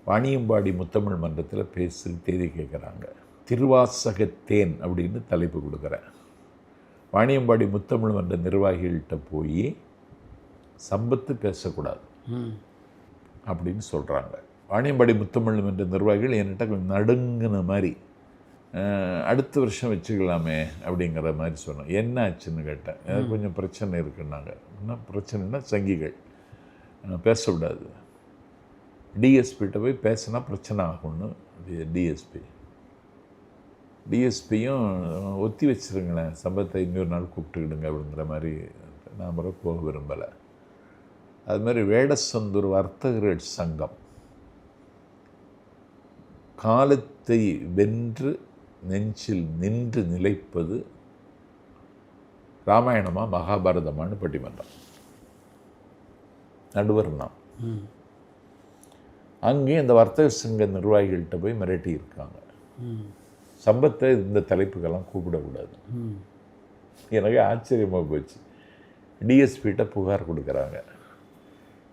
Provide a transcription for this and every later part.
வாணியம்பாடி முத்தமிழ் மன்றத்தில் பேசு தேதி கேட்குறாங்க. திருவாசகத்தேன் அப்படின்னு தலைப்பு கொடுக்குறேன். வாணியம்பாடி முத்தமிழ் மன்ற நிர்வாகிகள்கிட்ட போய் சம்பத்து பேசக்கூடாது அப்படின்னு சொல்கிறாங்க. வாணியம்பாடி முத்தமிழ் மன்ற நிர்வாகிகள் என்கிட்ட கொஞ்சம் நடுங்கின மாதிரி, அடுத்த வருஷம் வச்சுக்கலாமே அப்படிங்கிற மாதிரி சொன்னேன். என்ன ஆச்சுன்னு கேட்டேன். எனக்கு கொஞ்சம் பிரச்சனை இருக்குன்னாங்க. என்ன பிரச்சனைனா, சங்கிகள் பேசக்கூடாது, டிஎஸ்பிகிட்ட போய் பேசினா பிரச்சனை ஆகும்னு டிஎஸ்பியும் ஒத்தி வச்சுருங்களேன், சம்பத்தை இன்னொரு நாள் கூப்பிட்டுக்கிடுங்க அப்படிங்கிற மாதிரி. நான் முறை போக விரும்பலை. அது மாதிரி வேடசந்தூர் வர்த்தகர்கள் சங்கம் காலத்தை வென்று நெஞ்சில் நின்று நிலைப்பது ராமாயணமா மகாபாரதமானு பட்டிமன்றம். நடுவர் நான். அங்கேயும் இந்த வர்த்தக சங்க நிர்வாகிகள்கிட்ட போய் மிரட்டி இருக்காங்க, சம்பத்தை இந்த தலைப்புக்கெல்லாம் கூப்பிடக்கூடாது. எனக்கு ஆச்சரியமாக போச்சு. டிஎஸ்பிகிட்ட புகார் கொடுக்குறாங்க.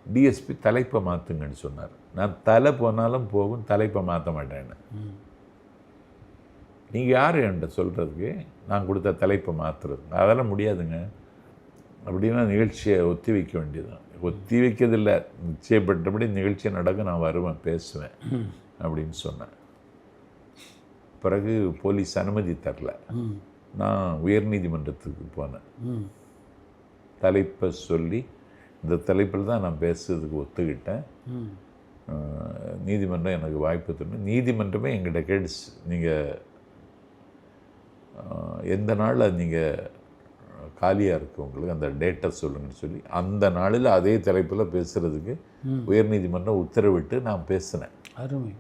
டிஎஸ்பி தலைப்பை மாற்றுங்கன்னு சொன்னார். நான் தலை போனாலும் போகும், தலைப்பை மாற்ற மாட்டேன்னு. நீங்கள் யார் என்கிட்ட சொல்கிறதுக்கு நான் கொடுத்த தலைப்பை மாற்றுறது? அதெல்லாம் முடியாதுங்க அப்படின்னா நிகழ்ச்சியை ஒத்தி வைக்க வேண்டியதுதான். ஒத்தி வைக்கிறதில்லை, நிச்சயப்பட்டபடி நிகழ்ச்சி நடக்கும், நான் வருவேன், பேசுவேன் அப்படின்னு சொன்னேன். பிறகு போலீஸ் அனுமதி தரல. நான் உயர்நீதிமன்றத்துக்கு போனேன். தலைப்பை சொல்லி இந்த தலைப்பில் தான் நான் பேசுறதுக்கு ஒத்துக்கிட்டேன். நீதிமன்றம் எனக்கு வாய்ப்பு தரணும். நீதிமன்றமே எங்கிட்ட கேட்டுச்சு, நீங்கள் எந்த நாளில் நீங்கள் காலியாக இருக்குது உங்களுக்கு அந்த டேட்டை சொல்லுங்கன்னு சொல்லி அந்த நாளில் அதே தலைப்பில் பேசுகிறதுக்கு உயர்நீதிமன்றம் உத்தரவிட்டு நான் பேசினேன். அருமை.